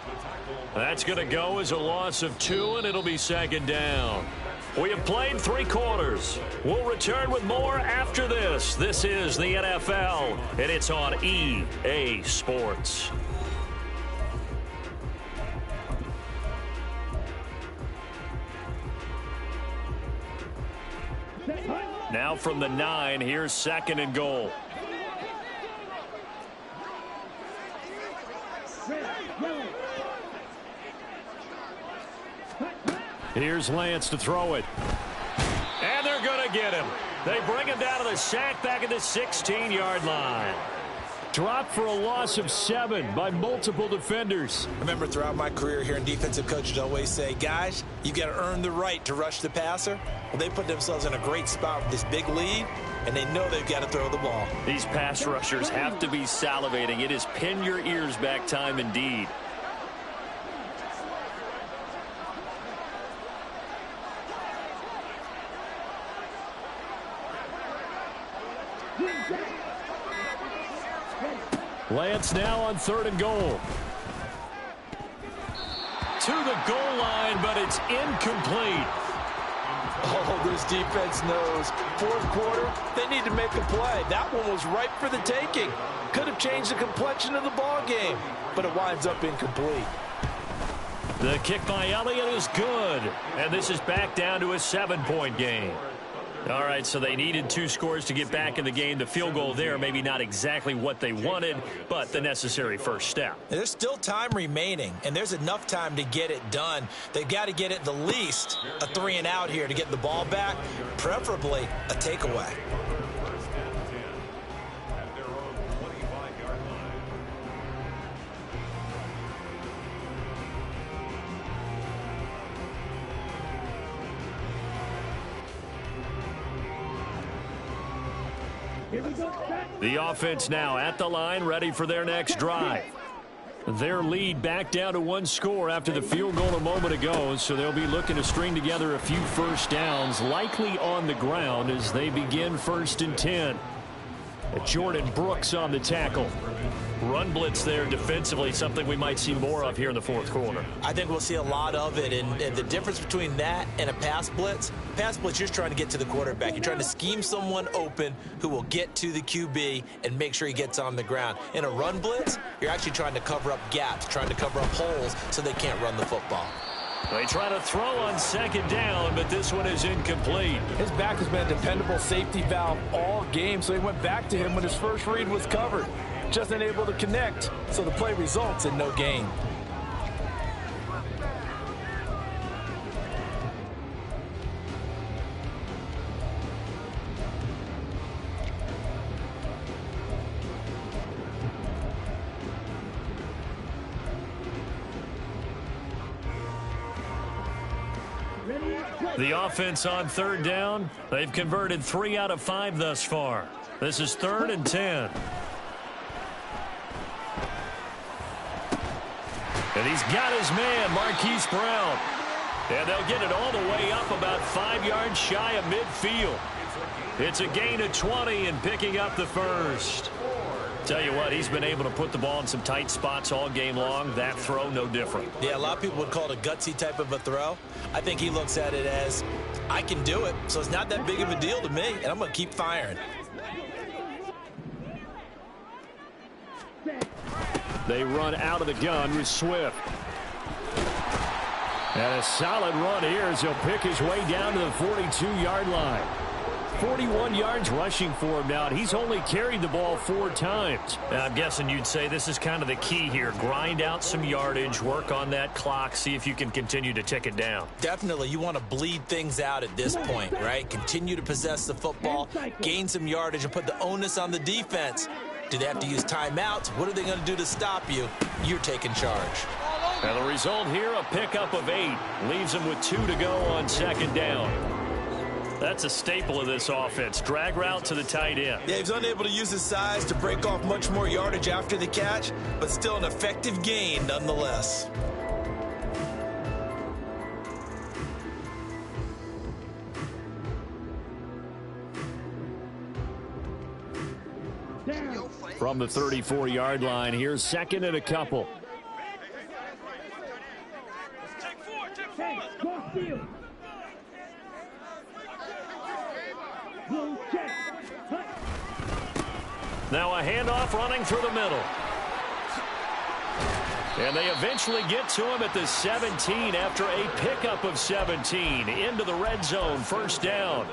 That's going to go as a loss of 2, and it'll be second down. We have played 3 quarters. We'll return with more after this. This is the NFL, and it's on EA Sports. Now from the 9, here's second and goal. Here's Lance to throw it. And they're going to get him. They bring him down to the sack back at the 16-yard line. Dropped for a loss of 7 by multiple defenders. I remember throughout my career hearing defensive coaches always say, guys, you got to earn the right to rush the passer. Well, they put themselves in a great spot with this big lead, and they know they've got to throw the ball. These pass rushers have to be salivating. It is pin your ears back time indeed. Lance now on third and goal. To the goal line, but it's incomplete. Oh, this defense knows. Fourth quarter, they need to make a play. That one was ripe for the taking. Could have changed the complexion of the ball game, but it winds up incomplete. The kick by Elliott is good, and this is back down to a 7-point game. All right, so they needed 2 scores to get back in the game. The field goal there, maybe not exactly what they wanted, but the necessary first step. There's still time remaining, and there's enough time to get it done. They've got to get it the least a 3 and out here to get the ball back, preferably a takeaway. The offense now at the line, ready for their next drive. Their lead back down to 1 score after the field goal a moment ago, so they'll be looking to string together a few first downs, likely on the ground as they begin 1st and 10. Jordan Brooks on the tackle. Run blitz there defensively, something we might see more of here in the fourth quarter. I think we'll see a lot of it, and the difference between that and a pass blitz, you're just trying to get to the quarterback. You're trying to scheme someone open who will get to the QB and make sure he gets on the ground. In a run blitz, you're actually trying to cover up gaps, trying to cover up holes so they can't run the football. They try to throw on second down, but this one is incomplete. His back has been a dependable safety valve all game, so he went back to him when his first read was covered. Just unable to connect, so the play results in no gain. The offense on third down, they've converted 3 out of 5 thus far. This is 3rd and 10. And he's got his man, Marquise Brown. And they'll get it all the way up about 5 yards shy of midfield. It's a gain of 20 and picking up the first. Tell you what, he's been able to put the ball in some tight spots all game long. That throw, no different. Yeah, a lot of people would call it a gutsy type of a throw. I think he looks at it as, I can do it, so it's not that big of a deal to me, and I'm going to keep firing. They run out of the gun with Swift. And a solid run here as he'll pick his way down to the 42-yard line. 41 yards rushing for him now, and he's only carried the ball 4 times. And I'm guessing you'd say this is kind of the key here. Grind out some yardage, work on that clock, see if you can continue to tick it down. Definitely, you want to bleed things out at this point, right? Continue to possess the football, gain some yardage, and put the onus on the defense. Do they have to use timeouts? What are they going to do to stop you? You're taking charge. And the result here, a pickup of 8. Leaves them with 2 to go on second down. That's a staple of this offense. Drag route to the tight end. Yeah, he's unable to use his size to break off much more yardage after the catch, but still an effective gain nonetheless. From the 34-yard line, here's second and a couple. Now a handoff running through the middle. And they eventually get to him at the 17 after a pickup of 17 into the red zone, first down.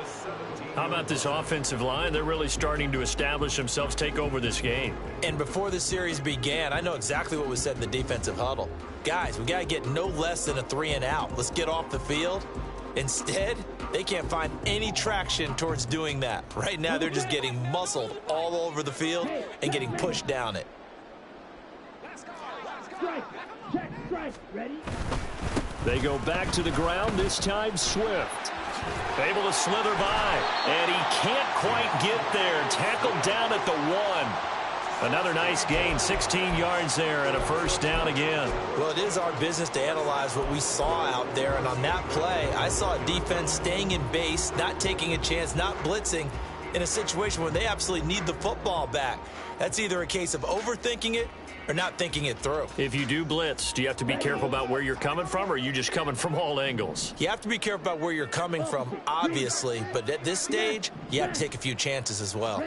How about this offensive line? They're really starting to establish themselves, take over this game. And before the series began, I know exactly what was said in the defensive huddle. Guys, we got to get no less than a 3-and-out. Let's get off the field. Instead, they can't find any traction towards doing that. Right now, they're just getting muscled all over the field and getting pushed down it. They go back to the ground, this time Swift. Able to slither by, and he can't quite get there. Tackled down at the 1. Another nice gain, 16 yards there, and a first down again. Well, it is our business to analyze what we saw out there, and on that play, I saw a defense staying in base, not taking a chance, not blitzing, in a situation where they absolutely need the football back. That's either a case of overthinking it or not thinking it through. If you do blitz, do you have to be careful about where you're coming from, or are you just coming from all angles? You have to be careful about where you're coming from, obviously, but at this stage, you have to take a few chances as well.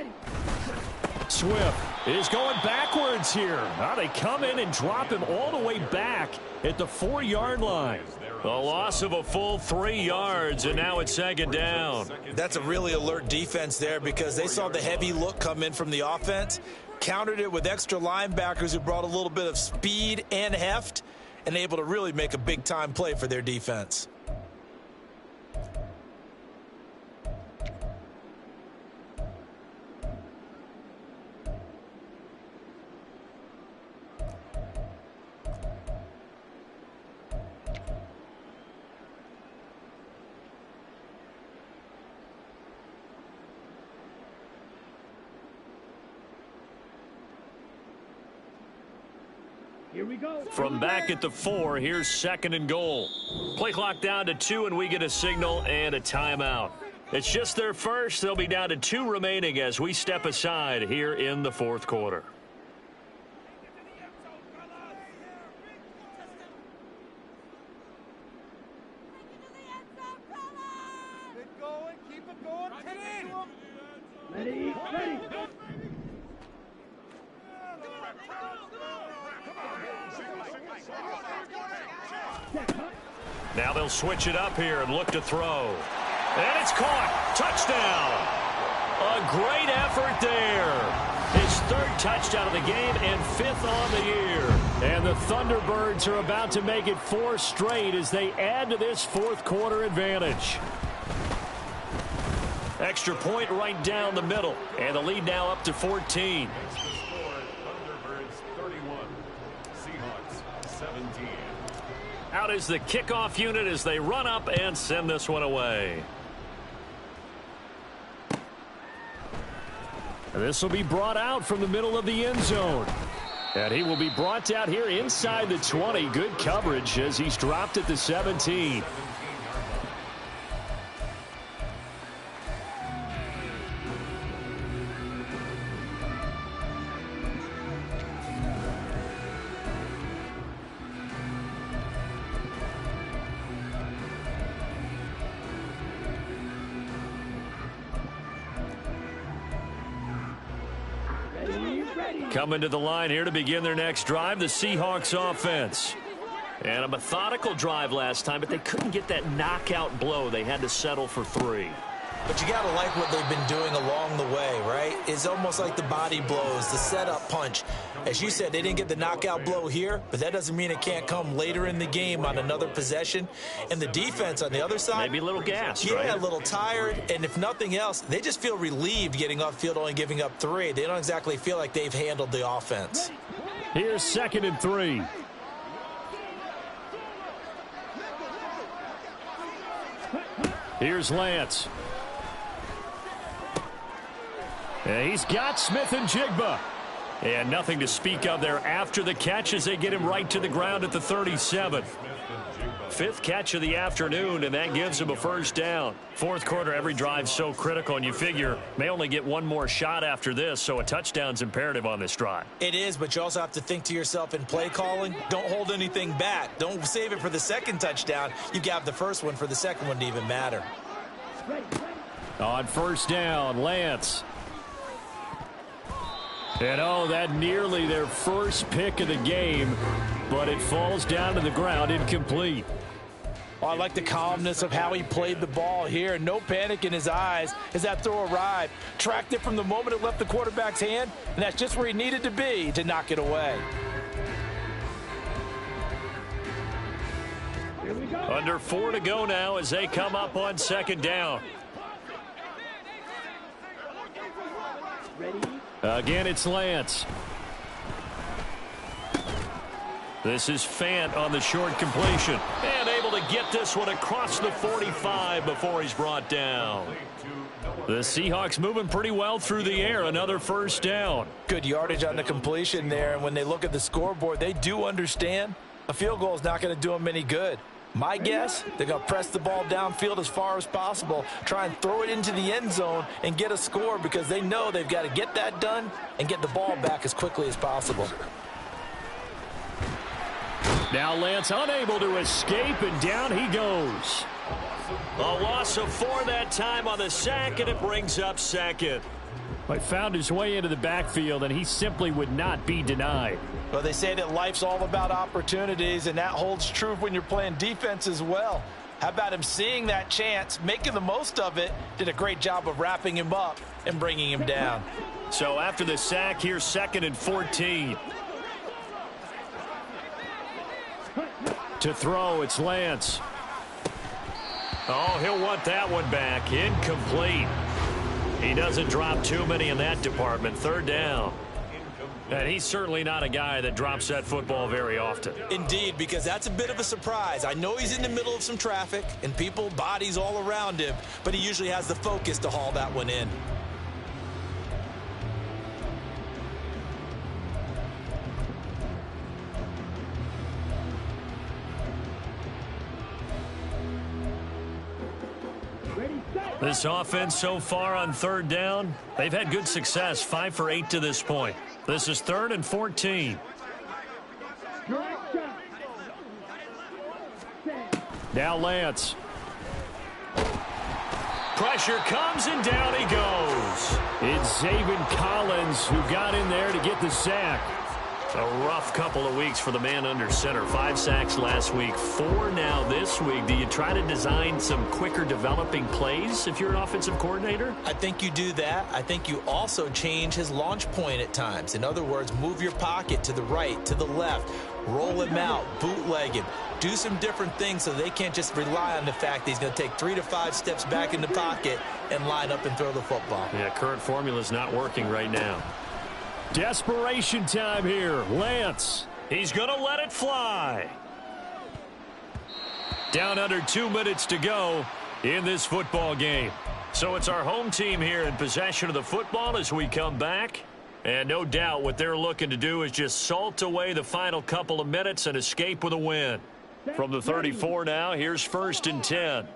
Swift is going backwards here. Now they come in and drop him all the way back at the 4-yard line. A loss of a full 3 yards, and now it's second down. That's a really alert defense there because they saw the heavy look come in from the offense, countered it with extra linebackers who brought a little bit of speed and heft, and able to really make a big-time play for their defense. Here we go. From back at the 4, here's second and goal. Play clock down to 2, and we get a signal and a timeout. It's just their first. They'll be down to 2 remaining as we step aside here in the fourth quarter. Keep going, keep it going, get in. Ready, ready. Now they'll switch it up here and look to throw. And it's caught. Touchdown. A great effort there. His 3rd touchdown of the game and 5th on the year. And the Thunderbirds are about to make it 4 straight as they add to this fourth quarter advantage. Extra point right down the middle. And the lead now up to 14. Thunderbirds 31, Seahawks 17. Out is the kickoff unit as they run up and send this one away. And this will be brought out from the middle of the end zone. And he will be brought out here inside the 20. Good coverage as he's dropped at the 17. Coming to the line here to begin their next drive, the Seahawks offense. And a methodical drive last time, but they couldn't get that knockout blow. They had to settle for 3. But you got to like what they've been doing along the way, right? It's almost like the body blows, the setup punch. As you said, they didn't get the knockout blow here, but that doesn't mean it can't come later in the game on another possession. And the defense on the other side, maybe a little gassed, yeah, right? a little tired. And if nothing else, they just feel relieved getting off field, only giving up 3. They don't exactly feel like they've handled the offense. Here's second and 3. Here's Lance. And he's got Smith and Jigba. And nothing to speak of there after the catch as they get him right to the ground at the 37. Fifth catch of the afternoon, and that gives him a first down. Fourth quarter, every drive so critical, and you figure may only get one more shot after this, so a touchdown's imperative on this drive. It is, but you also have to think to yourself in play calling, don't hold anything back. Don't save it for the second touchdown. You got the first one for the second one to even matter. On first down, Lance. And that nearly their first pick of the game, but it falls down to the ground incomplete. I like the calmness of how he played the ball here. No panic in his eyes as that throw arrived. Tracked it from the moment it left the quarterback's hand, and that's just where he needed to be to knock it away. Under 4 to go now as they come up on second down. Again, it's Lance. This is Fant on the short completion. And able to get this one across the 45 before he's brought down. The Seahawks moving pretty well through the air. Another first down. Good yardage on the completion there. And when they look at the scoreboard, they do understand a field goal is not going to do them any good. My guess, they're going to press the ball downfield as far as possible, try and throw it into the end zone and get a score because they know they've got to get that done and get the ball back as quickly as possible. Now Lance unable to escape, and down he goes. A loss of 4 that time on the sack, and it brings up second. But found his way into the backfield, and he simply would not be denied. Well, they say that life's all about opportunities, and that holds true when you're playing defense as well. How about him seeing that chance, making the most of it, did a great job of wrapping him up and bringing him down. So after the sack, here's 2nd and 14. To throw, it's Lance. Oh, he'll want that one back. Incomplete. He doesn't drop too many in that department. 3rd down. And he's certainly not a guy that drops that football very often. Indeed, because that's a bit of a surprise. I know he's in the middle of some traffic and people, bodies all around him, but he usually has the focus to haul that one in. This offense so far on 3rd down, they've had good success, 5 for 8 to this point. This is 3rd and 14. Now Lance. Pressure comes and down he goes. It's Zaven Collins who got in there to get the sack. A rough couple of weeks for the man under center. 5 sacks last week, 4 now this week. Do you try to design some quicker developing plays if you're an offensive coordinator? I think you do that. I think you also change his launch point at times. In other words, move your pocket to the right, to the left, roll him out, bootleg him. Do some different things so they can't just rely on the fact that he's going to take 3 to 5 steps back in the pocket and line up and throw the football. Yeah, current formula's not working right now. Desperation time here. Lance. He's going to let it fly. Down under 2 minutes to go in this football game. So it's our home team here in possession of the football as we come back. And no doubt what they're looking to do is just salt away the final couple of minutes and escape with a win. From the 34 now, here's 1st and 10.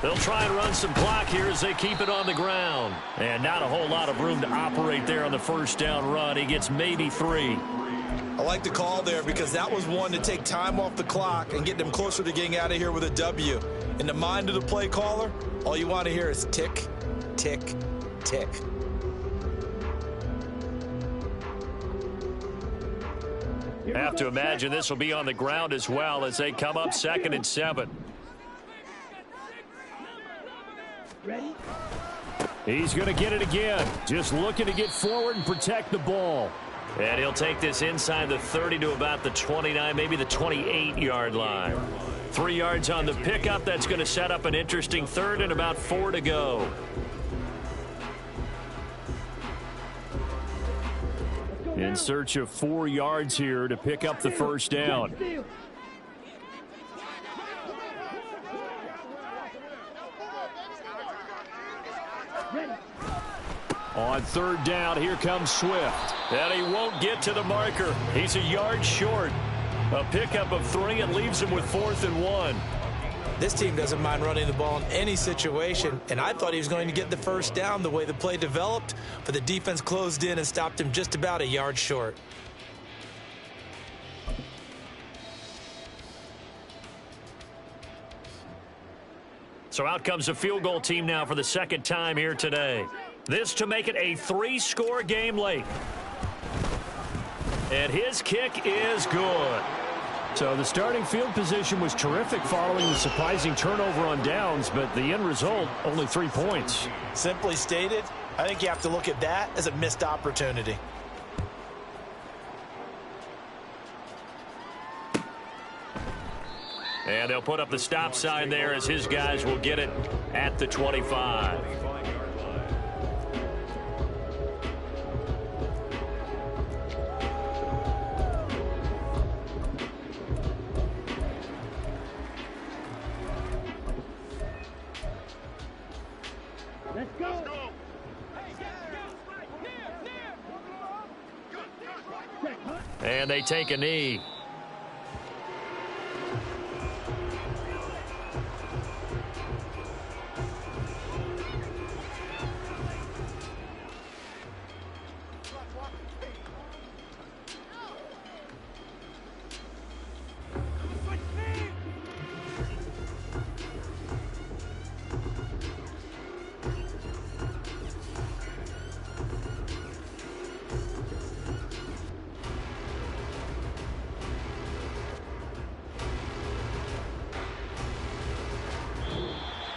They'll try and run some clock here as they keep it on the ground. And not a whole lot of room to operate there on the first down run. He gets maybe 3. I like the call there because that was one to take time off the clock and get them closer to getting out of here with a W. In the mind of the play caller, all you want to hear is tick, tick, tick. Have to imagine this will be on the ground as well as they come up 2nd and 7. Ready? He's going to get it again. Just looking to get forward and protect the ball. And he'll take this inside the 30 to about the 29, maybe the 28-yard line. 3 yards on the pickup. That's going to set up an interesting 3rd and about 4 to go. Let's In search of 4 yards here to pick up the first down. On third down, here comes Swift. And he won't get to the marker. He's a yard short. A pickup of 3 and leaves him with 4th and 1. This team doesn't mind running the ball in any situation, and I thought he was going to get the first down the way the play developed, but the defense closed in and stopped him just about a yard short. So out comes a field goal team now for the second time here today. This to make it a 3-score game late. And his kick is good. So the starting field position was terrific following the surprising turnover on downs, but the end result, only 3 points. Simply stated, I think you have to look at that as a missed opportunity. And they'll put up the stop sign there as his guys will get it at the 25. Let's go. And they take a knee.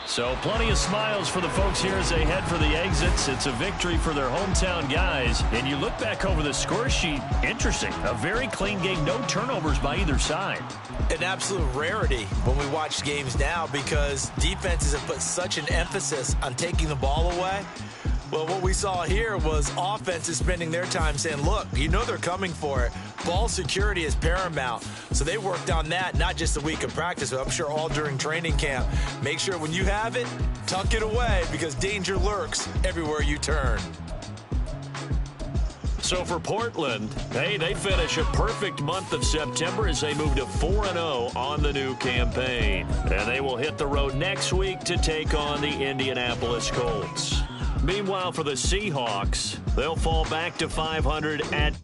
So plenty of smiles for the folks here as they head for the exits. It's a victory for their hometown guys. And you look back over the score sheet, interesting. A very clean game, no turnovers by either side. An absolute rarity when we watch games now because defenses have put such an emphasis on taking the ball away. Well, what we saw here was offenses spending their time saying, look, you know they're coming for it. Ball security is paramount. So they worked on that, not just a week of practice, but I'm sure all during training camp. Make sure when you have it, tuck it away because danger lurks everywhere you turn. So for Portland, hey, they finish a perfect month of September as they move to 4-0 on the new campaign. And they will hit the road next week to take on the Indianapolis Colts. Meanwhile, for the Seahawks, they'll fall back to 500 at